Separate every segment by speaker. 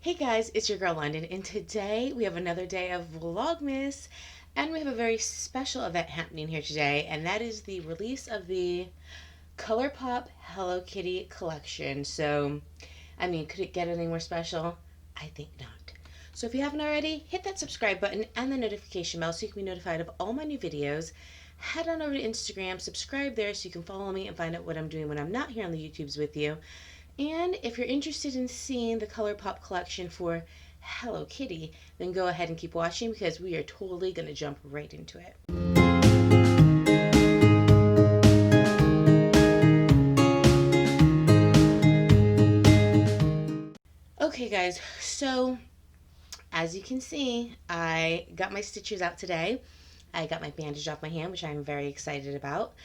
Speaker 1: Hey guys, it's your girl Londyn, and today we have another day of Vlogmas, and we have a very special event happening here today, and that is the release of the Colourpop Hello Kitty collection. So, I mean, could it get any more special? I think not. So if you haven't already, hit that subscribe button and the notification bell so you can be notified of all my new videos. Head on over to Instagram, subscribe there so you can follow me and find out what I'm doing when I'm not here on the YouTubes with you. And if you're interested in seeing the Colourpop collection for Hello Kitty, then go ahead and keep watching because we are totally going to jump right into it. Okay guys, so as you can see, I got my stitches out today. I got my bandage off my hand, which I'm very excited about.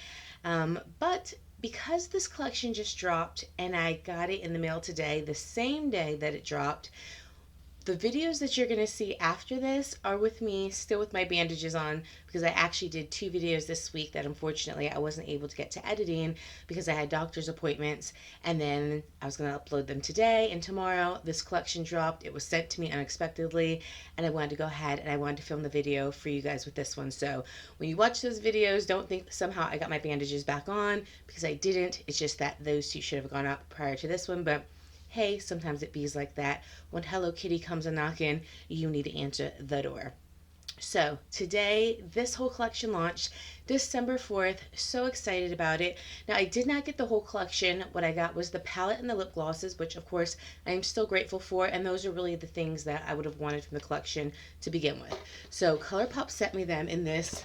Speaker 1: But because this collection just dropped and I got it in the mail today, the same day that it dropped, the videos that you're going to see after this are with me still with my bandages on, because I actually did 2 videos this week that unfortunately I wasn't able to get to editing because I had doctor's appointments, and then I was going to upload them today and tomorrow. This collection dropped. It was sent to me unexpectedly, and I wanted to go ahead and I wanted to film the video for you guys with this one. So when you watch those videos, don't think that somehow I got my bandages back on, because I didn't. It's just that those 2 should have gone up prior to this one, but hey, sometimes it bees like that. When Hello Kitty comes a-knocking, you need to answer the door. So today, this whole collection launched December 4th. So excited about it. Now, I did not get the whole collection. What I got was the palette and the lip glosses, which of course I am still grateful for. And those are really the things that I would have wanted from the collection to begin with. So Colourpop sent me them in this.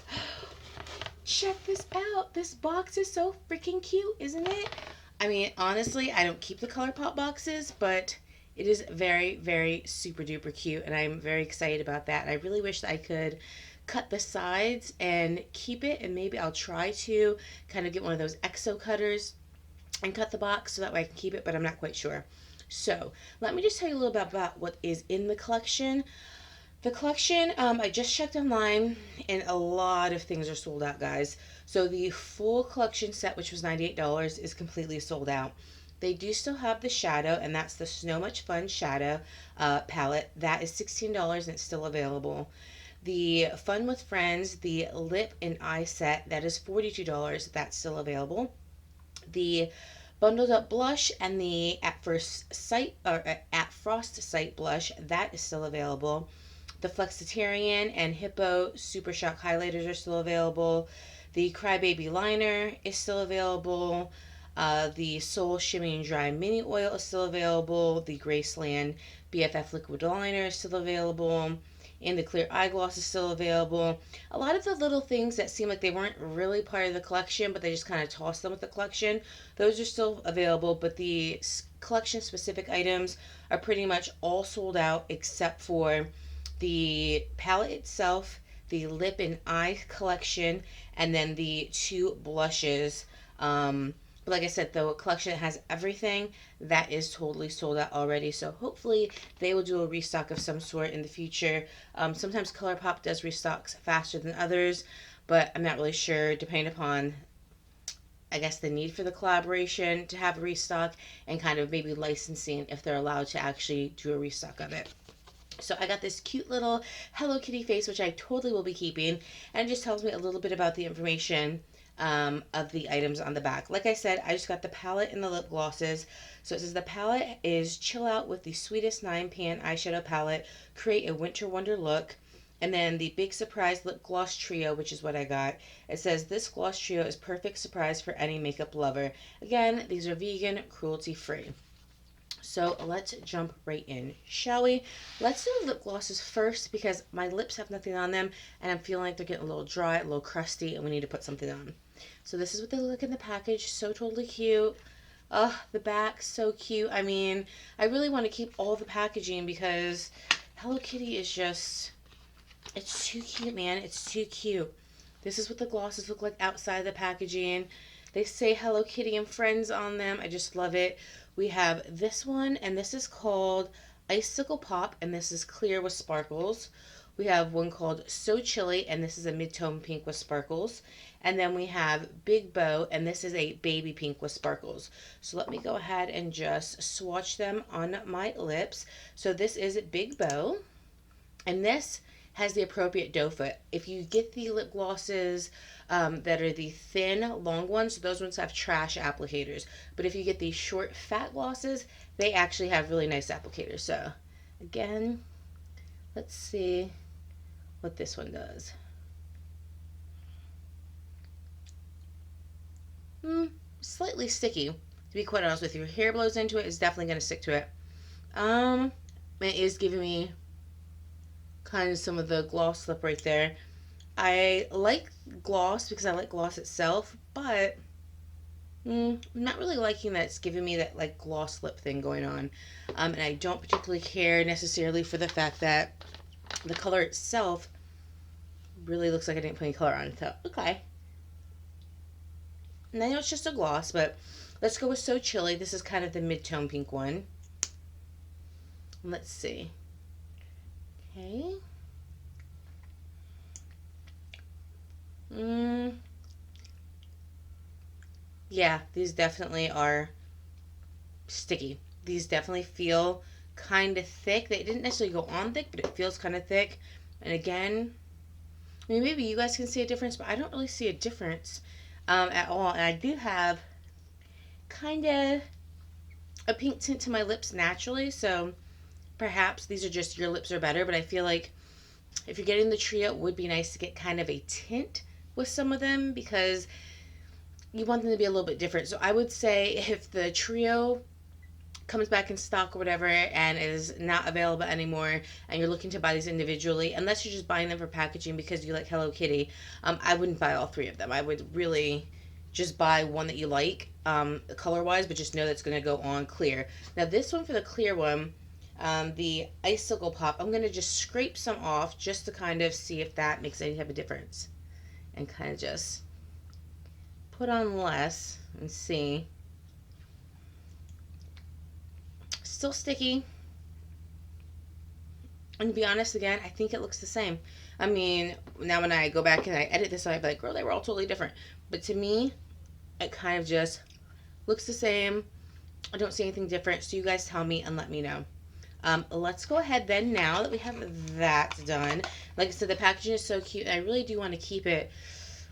Speaker 1: Check this out. This box is so freaking cute, isn't it? I mean, honestly, I don't keep the Colourpop boxes, but it is very, very super duper cute, and I'm very excited about that. And I really wish that I could cut the sides and keep it, and maybe I'll try to kind of get one of those exo cutters and cut the box so that way I can keep it, but I'm not quite sure. So let me just tell you a little bit about what is in the collection. The collection, I just checked online, and a lot of things are sold out, guys. So the full collection set, which was $98, is completely sold out. They do still have the shadow, and that's the So Much Fun shadow palette. That is $16, and it's still available. The Fun with Friends, the lip and eye set, that is $42. That's still available. The Bundled Up blush and the At Frost Sight blush, that is still available. The Flexitarian and Hippo Super Shock highlighters are still available. The Crybaby liner is still available. The Soul Shimmy and Dry Mini Oil is still available. The Graceland BFF Liquid Liner is still available. And the Clear Eye Gloss is still available. A lot of the little things that seem like they weren't really part of the collection, but they just kind of tossed them with the collection, those are still available. But the collection specific items are pretty much all sold out except for the palette itself, the lip and eye collection, and then the 2 blushes. But like I said, the collection that has everything, that is totally sold out already. So hopefully they will do a restock of some sort in the future. Sometimes Colourpop does restocks faster than others, but I'm not really sure, depending upon, I guess, the need for the collaboration to have a restock and kind of maybe licensing if they're allowed to actually do a restock of it. So I got this cute little Hello Kitty face, which I totally will be keeping, and it just tells me a little bit about the information of the items on the back. Like I said, I just got the palette and the lip glosses. So it says the palette is Chill Out with the Sweetest 9-Pan Eyeshadow Palette. Create a Winter Wonder look. And then the Big Surprise Lip Gloss Trio, which is what I got. It says this gloss trio is perfect surprise for any makeup lover. Again, these are vegan, cruelty-free. So let's jump right in, shall we? Let's do the lip glosses first because my lips have nothing on them and I'm feeling like they're getting a little dry, a little crusty, and we need to put something on. So this is what they look in the package. So totally cute. The back, so cute. I mean, I really want to keep all the packaging because Hello Kitty is just, it's too cute, man. It's too cute. This is what the glosses look like outside the packaging. They say Hello Kitty and Friends on them. I just love it. We have this one, and this is called Icicle Pop, and this is clear with sparkles. We have one called So Chilly, and this is a mid-tone pink with sparkles. And then we have Big Bow, and this is a baby pink with sparkles. So let me go ahead and just swatch them on my lips. So this is Big Bow, and this has the appropriate doe foot. If you get the lip glosses that are the thin, long ones, those ones have trash applicators. But if you get these short, fat glosses, they actually have really nice applicators. So again, let's see what this one does. Slightly sticky, to be quite honest with you. Your hair blows into it, it's definitely going to stick to it. It is giving me kind of some of the gloss lip right there. I like gloss because I like gloss itself, but I'm not really liking that it's giving me that like gloss lip thing going on. And I don't particularly care necessarily for the fact that the color itself really looks like I didn't put any color on it. So, okay. And I know it's just a gloss, but let's go with So Chilly. This is kind of the mid-tone pink one. Let's see. Okay. Yeah, these definitely are sticky. These definitely feel kind of thick. They didn't necessarily go on thick, but it feels kind of thick. And again, I mean, maybe you guys can see a difference, but I don't really see a difference at all. And I do have kind of a pink tint to my lips naturally, so perhaps these are just your lips are better, but I feel like if you're getting the trio, it would be nice to get kind of a tint with some of them because you want them to be a little bit different. So I would say if the trio comes back in stock or whatever and is not available anymore and you're looking to buy these individually, unless you're just buying them for packaging because you like Hello Kitty, I wouldn't buy all three of them. I would really just buy one that you like color wise, but just know that's going to go on clear. Now this one, for the clear one, the Icicle Pop, I'm going to just scrape some off just to kind of see if that makes any type of difference and kind of just put on less and see. Still sticky, and to be honest, again, I think it looks the same. I mean, now when I go back and I edit this, I'd be like, girl, they were all totally different. But to me, it kind of just looks the same. I don't see anything different, so you guys tell me and let me know. Let's go ahead then, now that we have that done. Like I said, the packaging is so cute, and I really do want to keep it,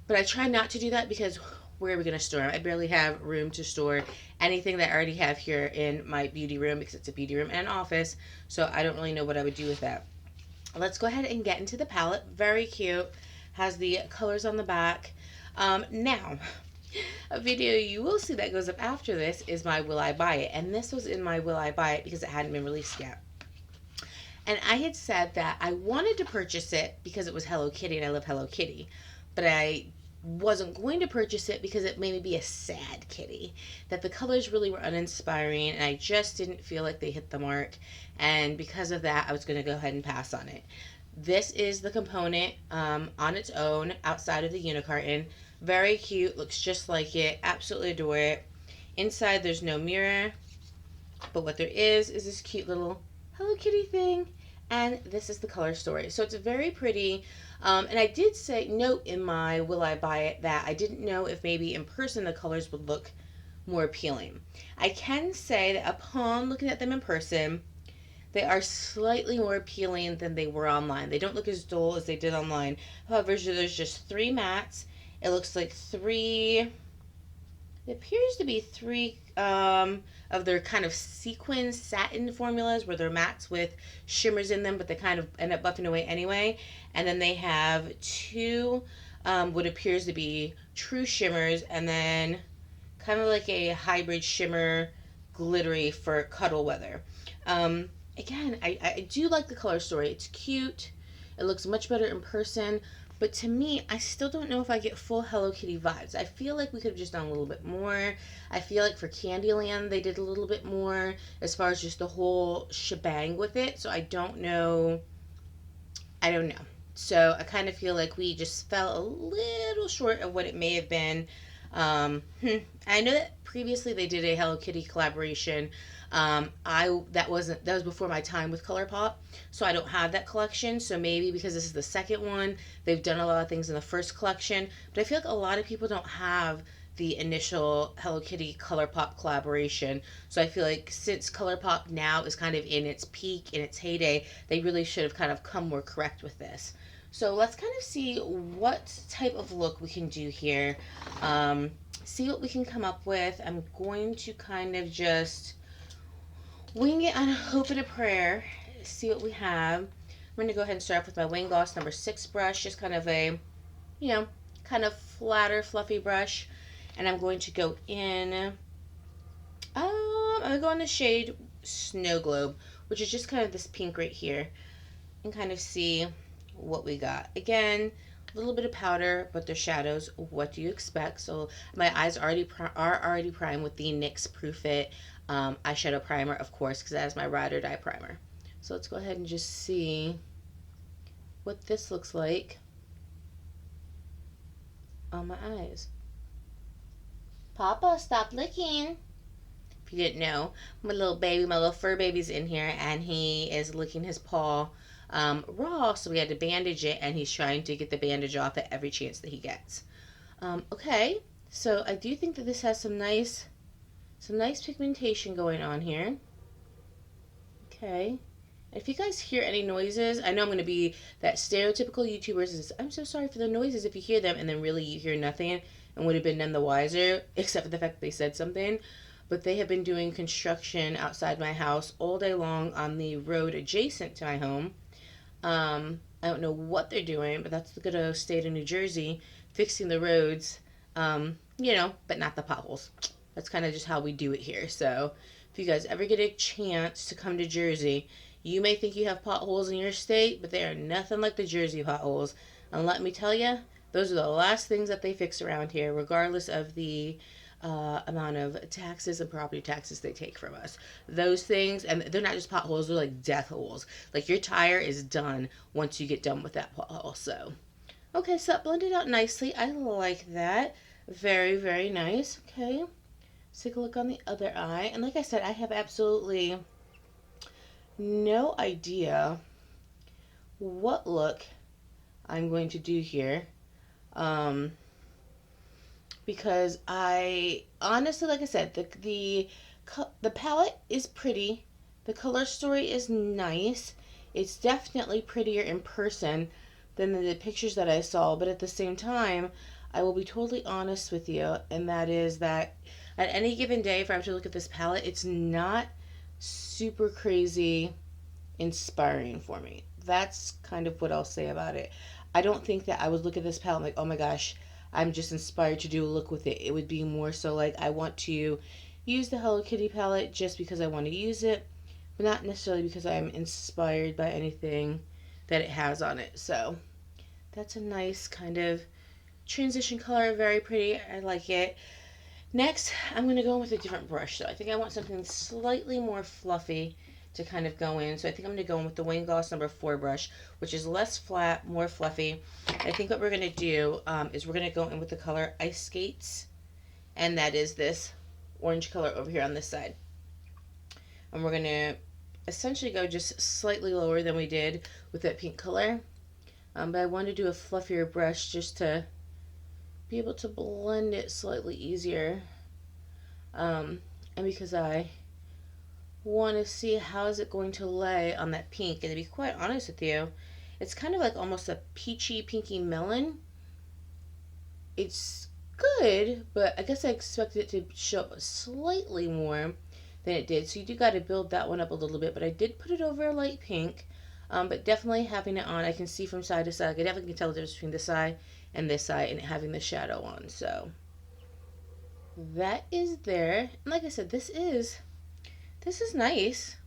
Speaker 1: but I try not to do that because where are we going to store them? I barely have room to store anything that I already have here in my beauty room because it's a beauty room and an office, so I don't really know what I would do with that. Let's go ahead and get into the palette. Very cute. Has the colors on the back. Now, a video you will see that goes up after this is my Will I Buy It, and this was in my Will I Buy It because it hadn't been released yet. And I had said that I wanted to purchase it because it was Hello Kitty and I love Hello Kitty, but I wasn't going to purchase it because it made me be a sad kitty, that the colors really were uninspiring and I just didn't feel like they hit the mark, and because of that I was going to go ahead and pass on it. This is the component on its own outside of the unicarton. Very cute, looks just like it, absolutely adore it. Inside there's no mirror, but what there is this cute little Hello Kitty thing, and this is the color story. So it's very pretty. And I did note in my Will I Buy It that I didn't know if maybe in person the colors would look more appealing. I can say that upon looking at them in person, they are slightly more appealing than they were online. They don't look as dull as they did online. However, there's just 3 mattes. It looks like 3, it appears to be 3 of their kind of sequin satin formulas where they're mattes with shimmers in them, but they kind of end up buffing away anyway. And then they have 2 what appears to be true shimmers, and then kind of like a hybrid shimmer glittery for cuddle weather. Again, I do like the color story. It's cute. It looks much better in person. But to me, I still don't know if I get full Hello Kitty vibes. I feel like we could have just done a little bit more. I feel like for Candyland, they did a little bit more as far as just the whole shebang with it. So I don't know. I don't know. So I kind of feel like we just fell a little short of what it may have been. I know that previously they did a Hello Kitty collaboration That was before my time with Colourpop, so I don't have that collection. So maybe because this is the second one, they've done a lot of things in the first collection, but I feel like a lot of people don't have the initial Hello Kitty Colourpop collaboration. So I feel like since Colourpop now is kind of in its peak, in its heyday, they really should have kind of come more correct with this. So let's kind of see what type of look we can do here. See what we can come up with. I'm going to kind of just wing it on a hope and a prayer. See what we have. I'm going to go ahead and start off with my Wing Gloss number 6 brush. Just kind of a, kind of flatter, fluffy brush. And I'm going to go in, I'm going to go in the shade Snow Globe, which is just kind of this pink right here. And kind of see what we got. Again, a little bit of powder, but they're shadows. What do you expect? So my eyes are already primed with the NYX Proof It eyeshadow primer, of course, because that is my ride or die primer. So let's go ahead and just see what this looks like on my eyes. Papa, stop licking. If you didn't know, my little baby, my little fur baby's in here, and he is licking his paw raw, so we had to bandage it, and he's trying to get the bandage off at every chance that he gets. Okay, so I do think that this has some nice pigmentation going on here. Okay, if you guys hear any noises, I know I'm going to be that stereotypical YouTuber says, I'm so sorry for the noises if you hear them, and then really you hear nothing and would have been none the wiser, except for the fact that they said something. But they have been doing construction outside my house all day long on the road adjacent to my home. I don't know what they're doing, but that's the good old state of New Jersey, fixing the roads, but not the potholes. That's kind of just how we do it here. So if you guys ever get a chance to come to Jersey, you may think you have potholes in your state, but they are nothing like the Jersey potholes. And let me tell you, those are the last things that they fix around here, regardless of the amount of taxes and property taxes they take from us. Those things, and they're not just potholes, they're like death holes. Like your tire is done once you get done with that pothole. So, okay, so that blended out nicely. I like that. Very, very nice. Okay, let's take a look on the other eye. And like I said, I have absolutely no idea what look I'm going to do here. Because I honestly, like I said, the palette is pretty. The color story is nice. It's definitely prettier in person than the pictures that I saw. But at the same time, I will be totally honest with you, and that is that at any given day, if I have to look at this palette, it's not super crazy inspiring for me. That's kind of what I'll say about it. I don't think that I would look at this palette like, oh my gosh, I'm just inspired to do a look with it. It would be more so like I want to use the Hello Kitty palette just because I want to use it, but not necessarily because I'm inspired by anything that it has on it. So that's a nice kind of transition color, very pretty. I like it. Next, I'm going to go in with a different brush. So I think I want something slightly more fluffy to kind of go in. So I think I'm going to go in with the Wing Gloss number 4 brush, which is less flat, more fluffy. I think what we're going to do is we're going to go in with the color Ice Skates, and that is this orange color over here on this side. And we're going to essentially go just slightly lower than we did with that pink color. But I want to do a fluffier brush just to be able to blend it slightly easier. And because I want to see how is it going to lay on that pink. And to be quite honest with you, it's kind of like almost a peachy pinky melon. It's good, but I guess I expected it to show up slightly more than it did. So you do got to build that one up a little bit. But I did put it over a light pink. But definitely having it on, I can see from side to side. I definitely can tell the difference between this side and this side and having the shadow on. So that is there. And like I said, this is nice.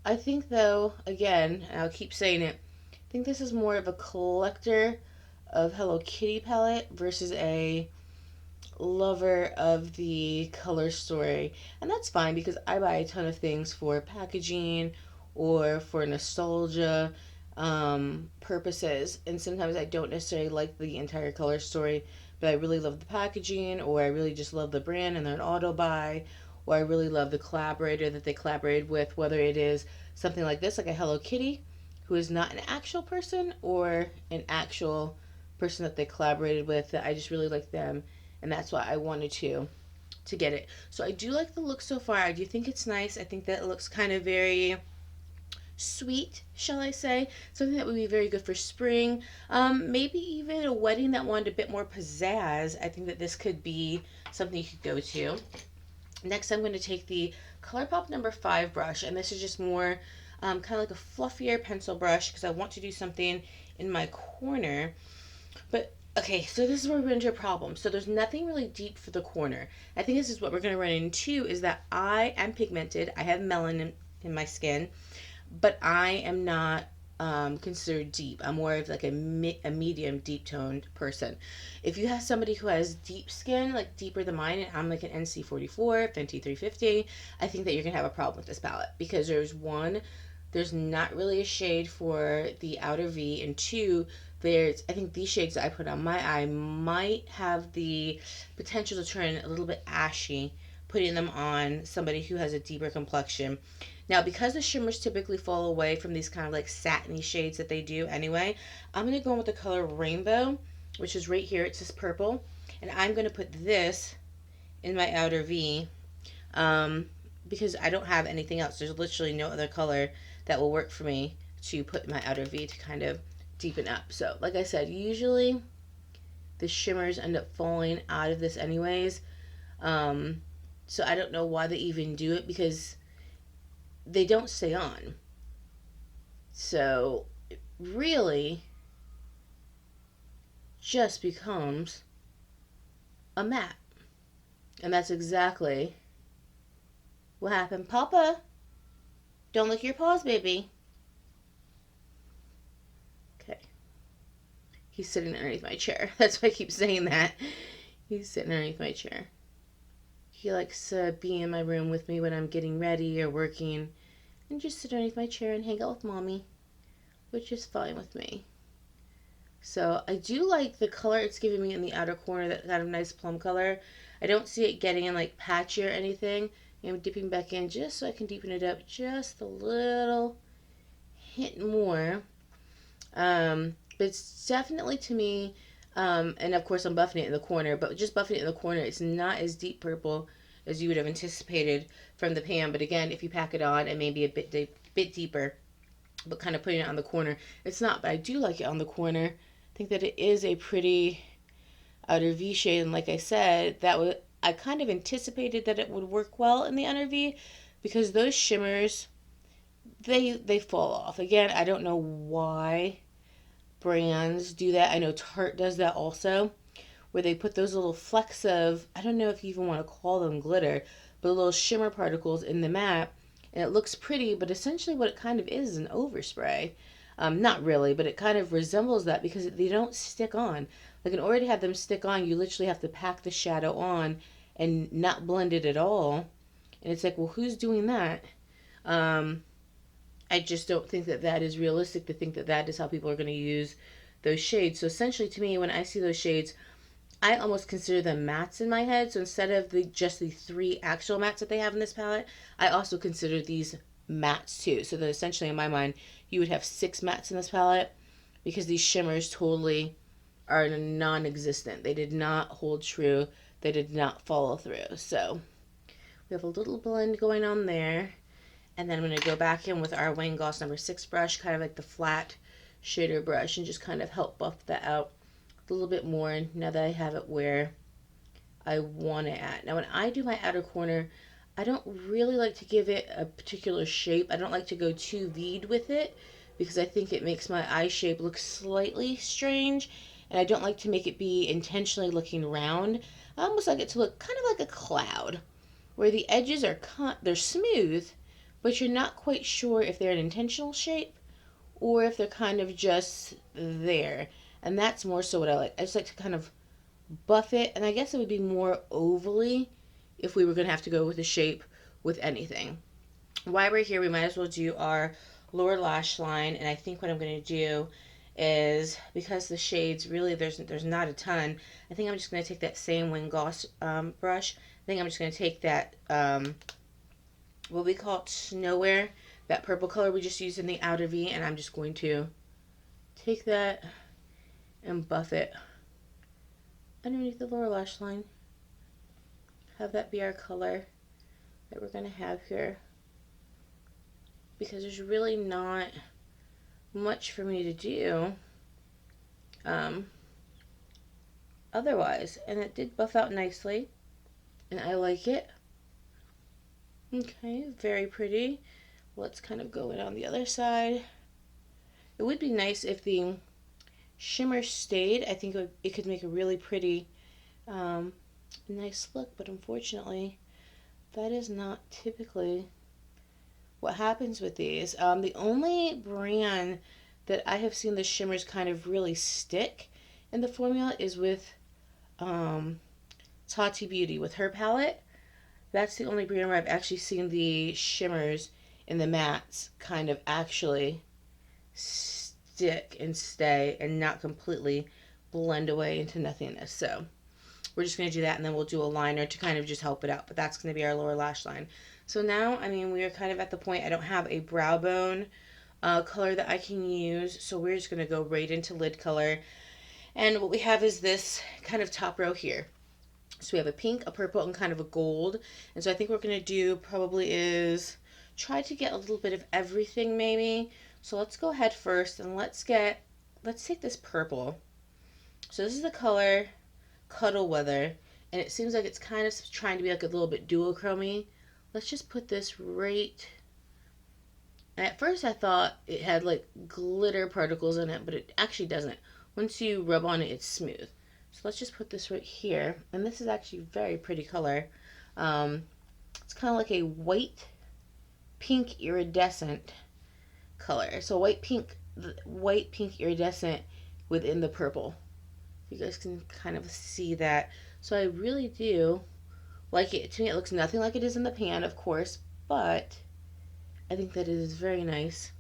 Speaker 1: I think though, again, and I'll keep saying it, I think this is more of a collector of Hello Kitty palette versus a lover of the color story. And that's fine because I buy a ton of things for packaging or for nostalgia purposes. And sometimes I don't necessarily like the entire color story, but I really love the packaging, or I really just love the brand and they're an auto buy, or I really love the collaborator that they collaborated with, whether it is something like this, like a Hello Kitty, who is not an actual person, or an actual person that they collaborated with that I just really like them, and that's why I wanted to get it. So I do like the look so far. I do think it's nice. I think that it looks kind of very sweet, shall I say, something that would be very good for spring. Maybe even a wedding that wanted a bit more pizzazz. I think that this could be something you could go to. Next, I'm going to take the Colourpop number 5 brush, and this is just more kind of like a fluffier pencil brush because I want to do something in my corner. But okay, so this is where we run into a problem. So there's nothing really deep for the corner. I think this is what we're going to run into, is that I am pigmented. I have melanin in my skin, but I am not considered deep. I'm more of like a medium deep toned person. If you have somebody who has deep skin, like deeper than mine, and I'm like an NC44, Fenty 350, I think that you're going to have a problem with this palette, because there's not really a shade for the outer V, and two, I think these shades that I put on my eye might have the potential to turn a little bit ashy, putting them on somebody who has a deeper complexion. Now, because the shimmers typically fall away from these kind of like satiny shades that they do anyway, I'm going to go in with the color Rainbow, which is right here. It says purple. And I'm going to put this in my outer V because I don't have anything else. There's literally no other color that will work for me to put in my outer V to kind of deepen up. So, like I said, usually the shimmers end up falling out of this anyways. So I don't know why they even do it, because they don't stay on. So it really just becomes a matte. And that's exactly what happened. Papa, don't lick your paws, baby. Okay. He's sitting underneath my chair. That's why I keep saying that. He's sitting underneath my chair. He likes to be in my room with me when I'm getting ready or working, and just sit underneath my chair and hang out with mommy, which is fine with me. So I do like the color it's giving me in the outer corner, that kind of nice plum color. I don't see it getting in like patchy or anything. I'm dipping back in just so I can deepen it up just a little hint more. But it's definitely, to me, and of course I'm buffing it in the corner, but just buffing it in the corner, it's not as deep purple as you would have anticipated from the pan. But again, if you pack it on, it may be a bit deeper, but kind of putting it on the corner, it's not. But I do like it on the corner. I think that it is a pretty outer V shade, and like I said, I kind of anticipated that it would work well in the under V, because those shimmers, they fall off. Again, I don't know why brands do that. I know Tarte does that also, where they put those little flecks of, I don't know if you even want to call them glitter, but little shimmer particles in the matte, and it looks pretty, but essentially what it kind of is an overspray. Not really, but it kind of resembles that, because they don't stick on. Like, in order to have them stick on, you literally have to pack the shadow on and not blend it at all. And it's like, well, who's doing that? I just don't think that that is realistic, to think that that is how people are going to use those shades. So essentially, to me, when I see those shades, I almost consider them mattes in my head. So instead of just the 3 actual mattes that they have in this palette, I also consider these mattes too. So that essentially, in my mind, you would have 6 mattes in this palette, because these shimmers totally are non-existent. They did not hold true. They did not follow through. So we have a little blend going on there. And then I'm going to go back in with our Wayne Goss number 6 brush, kind of like the flat shader brush, and just kind of help buff that out a little bit more now that I have it where I want it at. Now, when I do my outer corner, I don't really like to give it a particular shape. I don't like to go too V'd with it, because I think it makes my eye shape look slightly strange, and I don't like to make it be intentionally looking round. I almost like it to look kind of like a cloud, where the edges are they're smooth, but you're not quite sure if they're an intentional shape or if they're kind of just there. And that's more so what I like. I just like to kind of buff it, and I guess it would be more ovally if we were going to have to go with a shape with anything. While we're here, we might as well do our lower lash line, and I think what I'm going to do is, because the shades really, there's not a ton, I think I'm just going to take that same Wayne Goss brush think I'm just going to take that, what we call it, Snowwear, that purple color we just used in the outer V, and I'm just going to take that and buff it underneath the lower lash line. Have that be our color that we're going to have here, because there's really not much for me to do otherwise. And it did buff out nicely, and I like it. Okay, very pretty. Let's kind of go in on the other side. It would be nice if the shimmer stayed. I think it could make a really pretty nice look, but unfortunately that is not typically what happens with these. The only brand that I have seen the shimmers kind of really stick in the formula is with Ciate Beauty, with her palette. That's the only brand where I've actually seen the shimmers in the mattes kind of actually stick and stay and not completely blend away into nothingness. So we're just going to do that, and then we'll do a liner to kind of just help it out. But that's going to be our lower lash line. So now, I mean, we are kind of at the point, I don't have a brow bone color that I can use. So we're just going to go right into lid color. And what we have is this kind of top row here. So we have a pink, a purple, and kind of a gold. And so I think what we're going to do probably is try to get a little bit of everything maybe. So let's go ahead first and let's take this purple. So this is the color Cuddle Weather, and it seems like it's kind of trying to be like a little bit duochromy. Let's just put this right. And at first I thought it had like glitter particles in it, but it actually doesn't. Once you rub on it, it's smooth. So let's just put this right here. And this is actually a very pretty color. It's kind of like a white pink iridescent color. So white pink iridescent within the purple. You guys can kind of see that. So I really do like it. To me, it looks nothing like it is in the pan, of course, but I think that it is very nice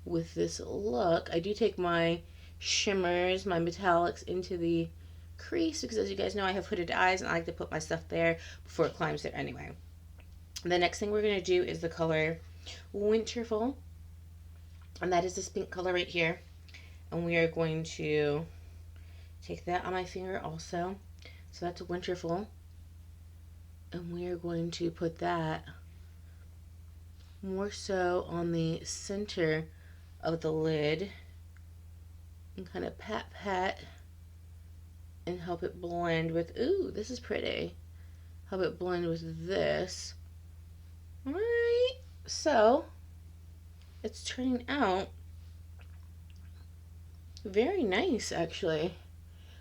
Speaker 1: with this look. I do take my shimmers, my metallics into the crease because, as you guys know, I have hooded eyes and I like to put my stuff there before it climbs there anyway. The next thing we're going to do is the color Winterful, and that is this pink color right here. And we are going to take that on my finger also. So that's a Winterful. And we are going to put that more so on the center of the lid and kind of pat and help it blend with, ooh, this is pretty. Help it blend with this. Alright, so it's turning out very nice actually.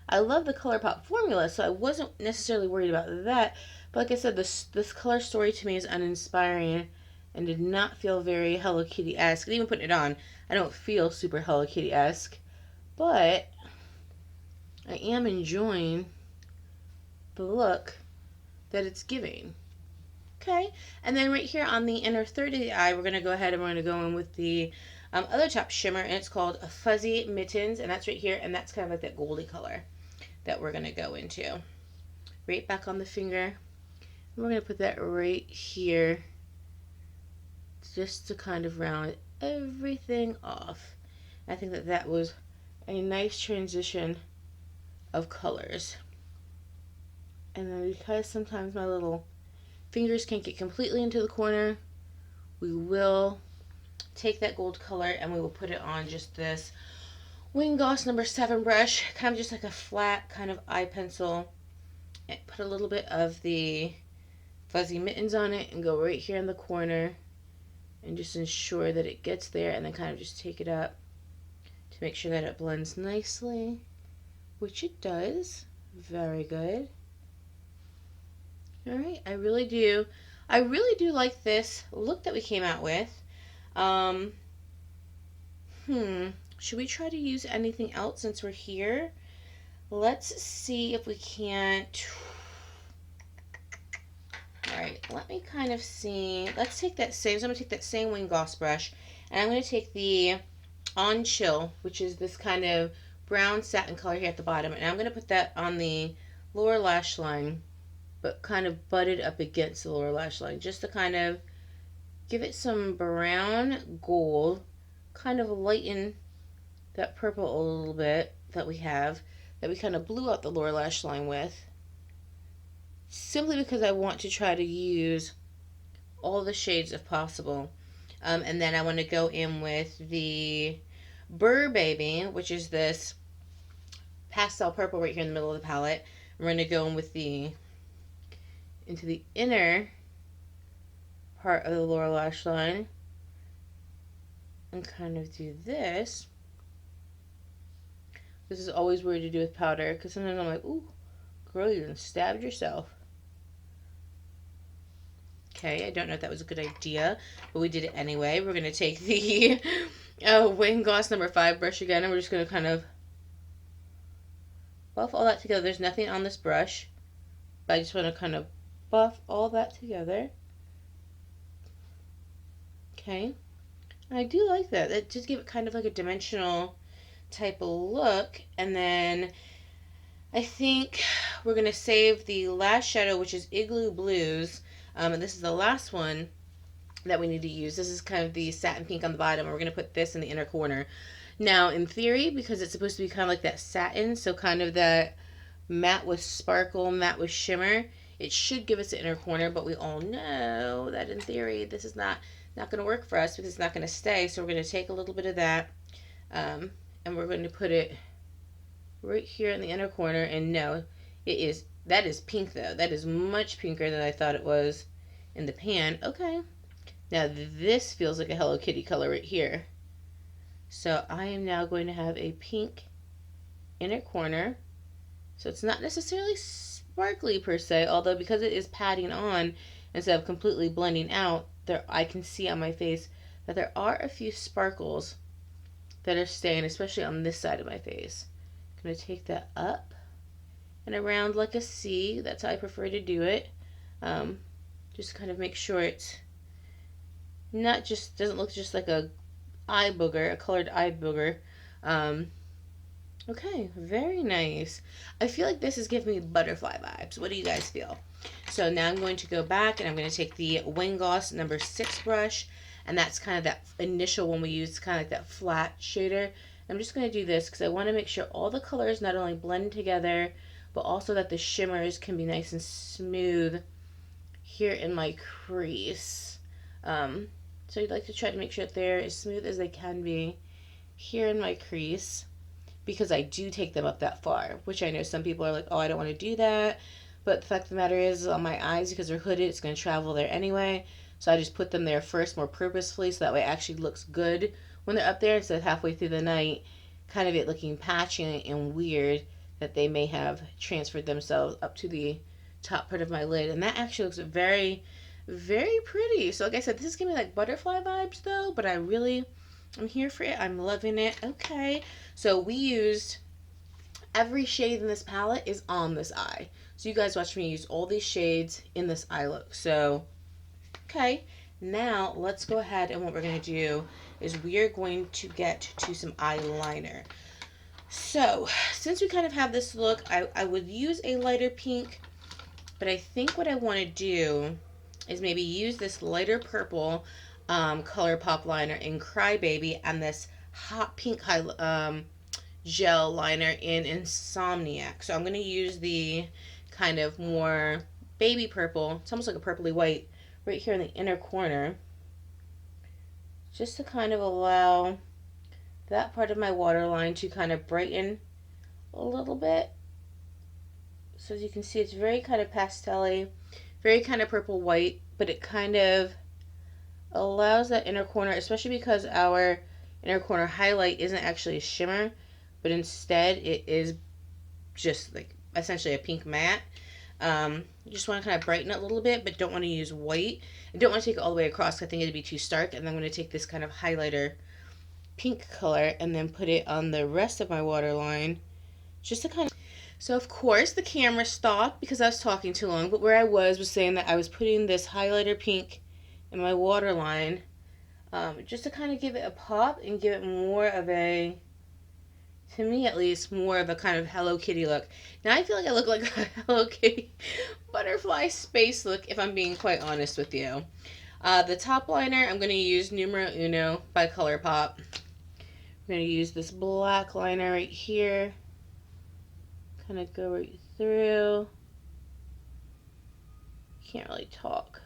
Speaker 1: I love the Colourpop formula, so I wasn't necessarily worried about that. But like I said, this color story to me is uninspiring and did not feel very Hello Kitty-esque. And even putting it on, I don't feel super Hello Kitty-esque. But I am enjoying the look that it's giving. Okay, and then right here on the inner third of the eye, we're going to go ahead and we're going to go in with the other top shimmer, and it's called Fuzzy Mittens, and that's right here, and that's kind of like that goldy color that we're going to go into. Right back on the finger, and we're going to put that right here just to kind of round everything off. I think that that was a nice transition of colors. And then because sometimes my little fingers can't get completely into the corner, we will take that gold color and we will put it on just this Wing Gloss number 7 brush, kind of just like a flat kind of eye pencil, and put a little bit of the Fuzzy Mittens on it and go right here in the corner and just ensure that it gets there, and then kind of just take it up to make sure that it blends nicely, which it does. Very good. Alright, I really do like this look that we came out with. Should we try to use anything else since we're here? Let's see if we can't. Alright, let me kind of see. Let's take that same, so I'm going to take that same Wing Gloss brush, and I'm going to take the On Chill, which is this kind of brown satin color here at the bottom, and I'm going to put that on the lower lash line but kind of butted up against the lower lash line, just to kind of give it some brown gold, kind of lighten that purple a little bit that we have, that we kind of blew out the lower lash line with, simply because I want to try to use all the shades if possible. And then I want to go in with the Burr Baby, which is this pastel purple right here in the middle of the palette. We're going to go in with into the inner part of the lower lash line and kind of do this. This is always weird to do with powder, because sometimes I'm like, ooh, girl, you done stabbed yourself. Okay, I don't know if that was a good idea, but we did it anyway. We're going to take the Wing Gloss number 5 brush again, and we're just going to kind of buff all that together. There's nothing on this brush, but I just want to kind of buff all that together. Okay, I do like that. That just give it kind of like a dimensional type of look. And then I think we're going to save the last shadow, which is Igloo Blues. And this is the last one that we need to use. This is kind of the satin pink on the bottom. And we're going to put this in the inner corner. Now, in theory, because it's supposed to be kind of like that satin, so kind of that matte with sparkle, matte with shimmer, it should give us the inner corner. But we all know that in theory, this is not going to work for us because it's not going to stay. So we're going to take a little bit of that, and we're going to put it right here in the inner corner. And no, that is pink though. That is much pinker than I thought it was in the pan. Okay, now this feels like a Hello Kitty color right here. So I am now going to have a pink inner corner. So it's not necessarily sparkly per se, although because it is padding on instead of completely blending out, there I can see on my face that there are a few sparkles that are staying, especially on this side of my face. I'm going to take that up and around like a C. That's how I prefer to do it. Just kind of make sure it's not just, doesn't look just like a eye booger, a colored eye booger. Okay, very nice. I feel like this is giving me butterfly vibes. What do you guys feel? So now I'm going to go back and I'm going to take the Wing Gloss number 6 brush, and that's kind of that initial one we used, kind of like that flat shader. I'm just going to do this because I want to make sure all the colors not only blend together, but also that the shimmers can be nice and smooth here in my crease. So I'd like to try to make sure that they're as smooth as they can be here in my crease, because I do take them up that far, which I know some people are like, oh, I don't want to do that. But the fact of the matter is, on my eyes, because they're hooded, it's going to travel there anyway. So I just put them there first more purposefully, so that way it actually looks good when they're up there, instead of halfway through the night, kind of it looking patchy and weird that they may have transferred themselves up to the top part of my lid. And that actually looks very, very pretty. So like I said, this is giving me like butterfly vibes though, but I'm here for it. I'm loving it. Okay, so we used every shade in this palette is on this eye. So you guys watch me use all these shades in this eye look. So, okay, now let's go ahead, and what we're going to do is we are going to get to some eyeliner. So, since we kind of have this look, I would use a lighter pink, but I think what I want to do is maybe use this lighter purple Colourpop liner in Crybaby and this hot pink gel liner in Insomniac. So I'm going to use the kind of more baby purple, it's almost like a purpley white, right here in the inner corner, just to kind of allow that part of my waterline to kind of brighten a little bit. So as you can see, it's very kind of pastel-y, very kind of purple white, but it kind of allows that inner corner, especially because our inner corner highlight isn't actually a shimmer, but instead it is just like essentially a pink matte. You just want to kind of brighten it a little bit, but don't want to use white. I don't want to take it all the way across, I think it'd be too stark. And then I'm going to take this kind of highlighter pink color and then put it on the rest of my waterline, just to kind of... So of course the camera stopped because I was talking too long, but where I was saying that I was putting this highlighter pink in my waterline, just to kind of give it a pop and give it more of a to me at least, more of a kind of Hello Kitty look. Now I feel like I look like a Hello Kitty butterfly space look, if I'm being quite honest with you. The top liner, I'm going to use Numero Uno by Colourpop. I'm going to use this black liner right here. Kind of go right through. Can't really talk.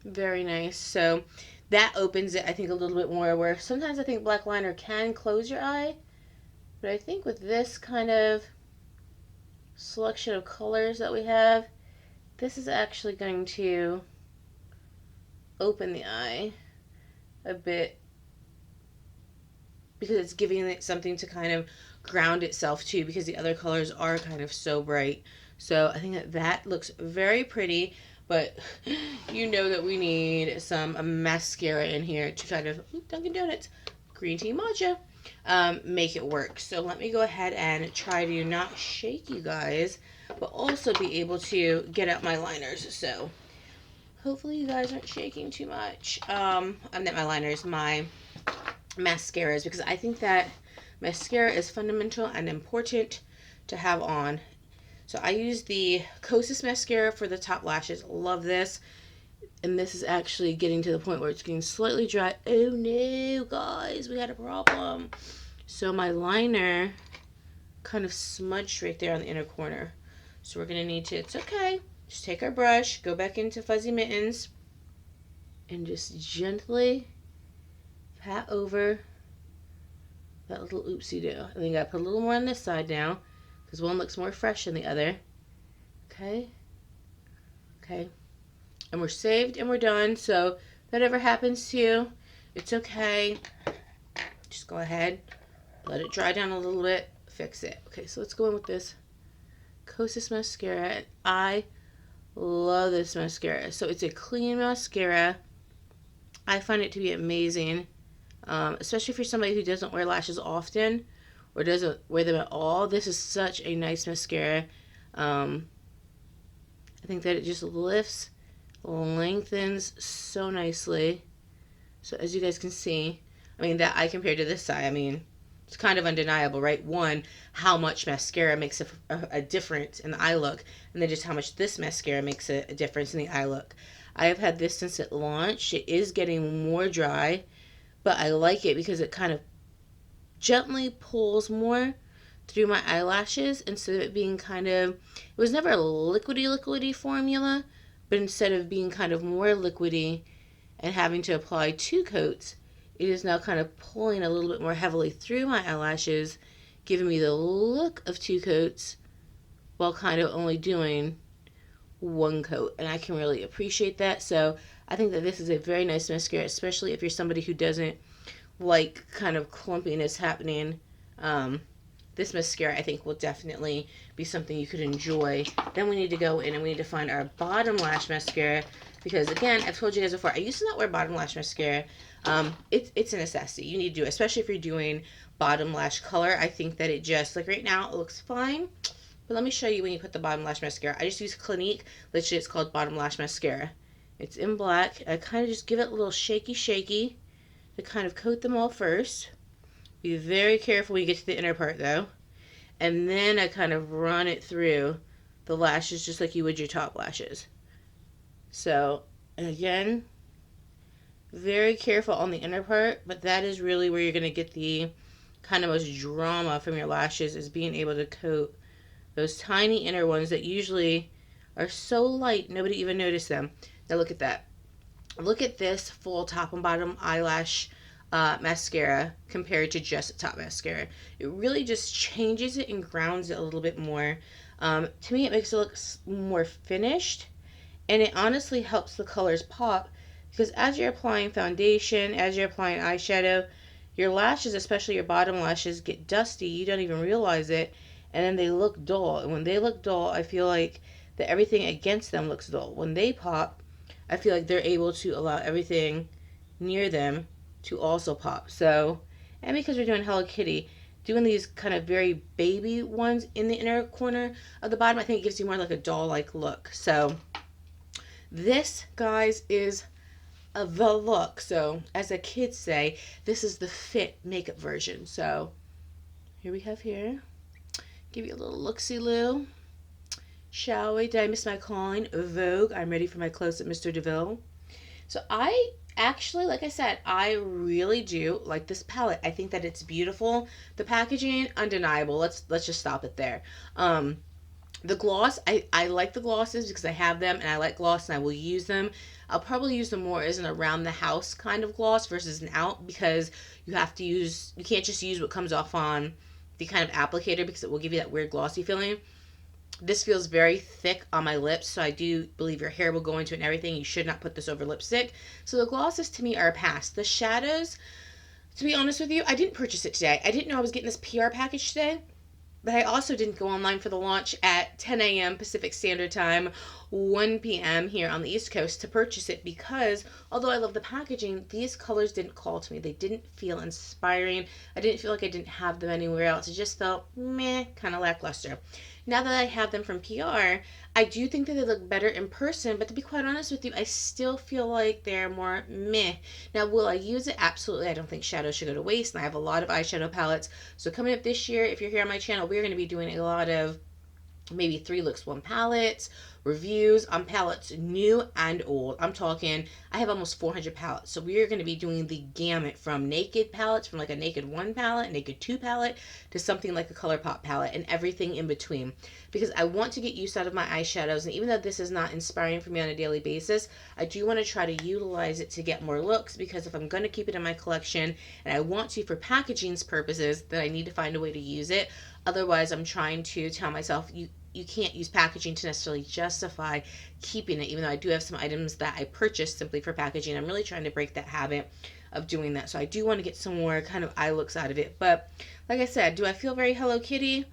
Speaker 1: Very nice. So that opens it, I think, a little bit more, where sometimes I think black liner can close your eye. But I think with this kind of selection of colors that we have, this is actually going to open the eye a bit, because it's giving it something to kind of ground itself to, because the other colors are kind of so bright. So I think that that looks very pretty, but you know that we need some mascara in here to kind of, Dunkin' Donuts, green tea matcha, make it work. So let me go ahead and try to not shake you guys, but also be able to get out my liners. So hopefully you guys aren't shaking too much. I'm not my liners, my mascaras, because I think that mascara is fundamental and important to have on. So I use the Kosas mascara for the top lashes. Love this. And this is actually getting to the point where it's getting slightly dry. Oh no, guys, we had a problem. So my liner kind of smudged right there on the inner corner. So we're going to need to, it's okay, just take our brush, go back into Fuzzy Mittens, and just gently pat over that little oopsie-doo. And then you got to put a little more on this side now, because one looks more fresh than the other. Okay. Okay. And we're saved and we're done. So if that ever happens to you, it's okay. Just go ahead, let it dry down a little bit, fix it. Okay, so let's go in with this Kosas mascara. And I love this mascara. So it's a clean mascara. I find it to be amazing, especially for somebody who doesn't wear lashes often or doesn't wear them at all. This is such a nice mascara. I think that it just lifts, lengthens so nicely. So as you guys can see, I mean, that eye compared to this side, I mean, it's kind of undeniable, right? One, how much mascara makes a difference in the eye look, and then just how much this mascara makes a difference in the eye look. I have had this since it launched. It is getting more dry, but I like it because it kind of gently pulls more through my eyelashes instead of it being kind of, it was never a liquidy formula, but instead of being kind of more liquidy and having to apply 2 coats, it is now kind of pulling a little bit more heavily through my eyelashes, giving me the look of 2 coats while kind of only doing 1 coat. And I can really appreciate that. So I think that this is a very nice mascara, especially if you're somebody who doesn't like kind of clumpiness happening. This mascara, I think, will definitely be something you could enjoy. Then we need to go in and we need to find our bottom lash mascara, because again, I've told you guys before, I used to not wear bottom lash mascara. It's a necessity. You need to do it, especially if you're doing bottom lash color. I think that it just, like right now, it looks fine. But let me show you when you put the bottom lash mascara. I just use Clinique. Literally, it's called bottom lash mascara. It's in black. I kind of just give it a little shaky to kind of coat them all first. Be very careful when you get to the inner part though. And then I kind of run it through the lashes just like you would your top lashes. So, again, very careful on the inner part, but that is really where you're going to get the kind of most drama from your lashes, is being able to coat those tiny inner ones that usually are so light nobody even noticed them. Now look at that. Look at this full top and bottom eyelash mascara compared to just a top mascara. It really just changes it and grounds it a little bit more. To me, it makes it look more finished, and it honestly helps the colors pop, because as you're applying foundation, as you're applying eyeshadow, your lashes, especially your bottom lashes, get dusty. You don't even realize it, and then they look dull. And when they look dull, I feel like that everything against them looks dull. When they pop, I feel like they're able to allow everything near them to also pop. So, and because we're doing Hello Kitty, doing these kind of very baby ones in the inner corner of the bottom, I think it gives you more like a doll-like look. So this, guys, is the look. So, as the kids say, this is the fit makeup version. So, here we have here. Give you a little look-see-loo. Shall we? Did I miss my calling? Vogue. I'm ready for my close-up, Mr. DeVille. So, I actually, like I said, I really do like this palette. I think that it's beautiful. The packaging, undeniable. Let's just stop it there. The gloss, I like the glosses because I have them and I like gloss and I will use them. I'll probably use them more as an around the house kind of gloss versus an out, because you can't just use what comes off on the kind of applicator because it will give you that weird glossy feeling. This feels very thick on my lips, so I do believe your hair will go into it and everything. You should not put this over lipstick. So the glosses to me are a pass. The shadows, to be honest with you, I didn't purchase it today. I didn't know I was getting this PR package today. But I also didn't go online for the launch at 10 a.m. Pacific Standard Time, 1 p.m. here on the East Coast to purchase it, because although I love the packaging, these colors didn't call to me. They didn't feel inspiring. I didn't feel like I didn't have them anywhere else. It just felt meh, kind of lackluster. Now that I have them from PR, I do think that they look better in person, but to be quite honest with you, I still feel like they're more meh. Now, will I use it? Absolutely. I don't think shadows should go to waste, and I have a lot of eyeshadow palettes. So coming up this year, if you're here on my channel, we're going to be doing a lot of maybe 3 looks 1 palettes, reviews on palettes new and old. I'm talking, I have almost 400 palettes, so we are going to be doing the gamut from naked palettes, from like a naked 1 palette, naked 2 palette, to something like a Colourpop palette, and everything in between, because I want to get use out of my eyeshadows. And even though this is not inspiring for me on a daily basis, I do want to try to utilize it to get more looks, because if I'm going to keep it in my collection, and I want to for packaging's purposes, then I need to find a way to use it. Otherwise, I'm trying to tell myself, you can't use packaging to necessarily justify keeping it, even though I do have some items that I purchased simply for packaging. I'm really trying to break that habit of doing that. So I do want to get some more kind of eye looks out of it. But like I said, do I feel very Hello Kitty?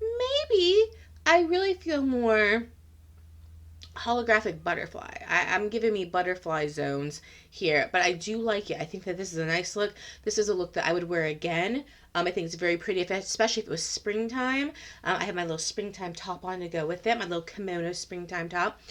Speaker 1: Maybe. I really feel more holographic butterfly. I'm giving me butterfly zones here, but I do like it. I think that this is a nice look. This is a look that I would wear again. I think it's very pretty, especially if it was springtime. I have my little springtime top on to go with it, my little kimono springtime top.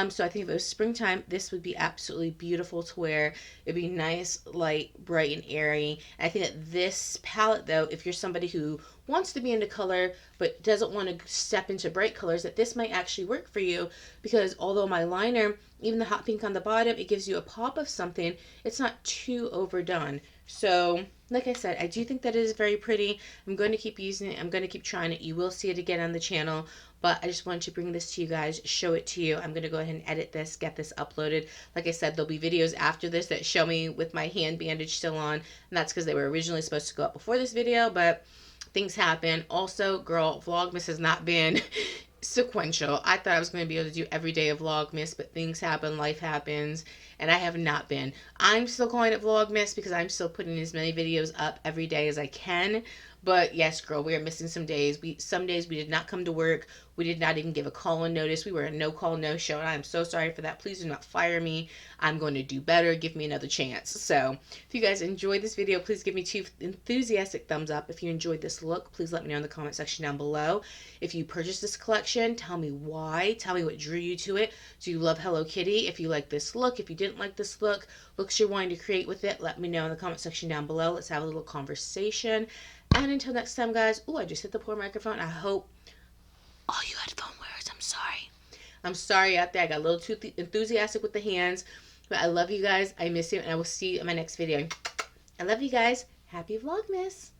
Speaker 1: So I think if it was springtime, this would be absolutely beautiful to wear. It'd be nice, light, bright, and airy. And I think that this palette, though, if you're somebody who wants to be into color but doesn't want to step into bright colors, that this might actually work for you, because although my liner, even the hot pink on the bottom, it gives you a pop of something, it's not too overdone. So like I said, I do think that it is very pretty. I'm going to keep using it. I'm going to keep trying it. You will see it again on the channel, but I just wanted to bring this to you guys, show it to you. I'm going to go ahead and edit this, get this uploaded. Like I said, there'll be videos after this that show me with my hand bandage still on, and that's because they were originally supposed to go up before this video, but things happen. Also, girl, Vlogmas has not been sequential. I thought I was going to be able to do every day of Vlogmas, but things happen, life happens, and I have not been. I'm still calling it Vlogmas because I'm still putting as many videos up every day as I can. But yes, girl, we are missing some days. Some days we did not come to work. We did not even give a call-in notice. We were a no-call, no-show, and I am so sorry for that. Please do not fire me. I'm going to do better. Give me another chance. So if you guys enjoyed this video, please give me 2 enthusiastic thumbs up. If you enjoyed this look, please let me know in the comment section down below. If you purchased this collection, tell me why. Tell me what drew you to it. Do you love Hello Kitty? If you like this look, if you didn't like this look, looks you're wanting to create with it, let me know in the comment section down below. Let's have a little conversation. And until next time, guys. Oh, I just hit the poor microphone. I hope all you headphone wearers, I'm sorry. I'm sorry out there. I got a little too enthusiastic with the hands. But I love you guys. I miss you. And I will see you in my next video. I love you guys. Happy Vlogmas.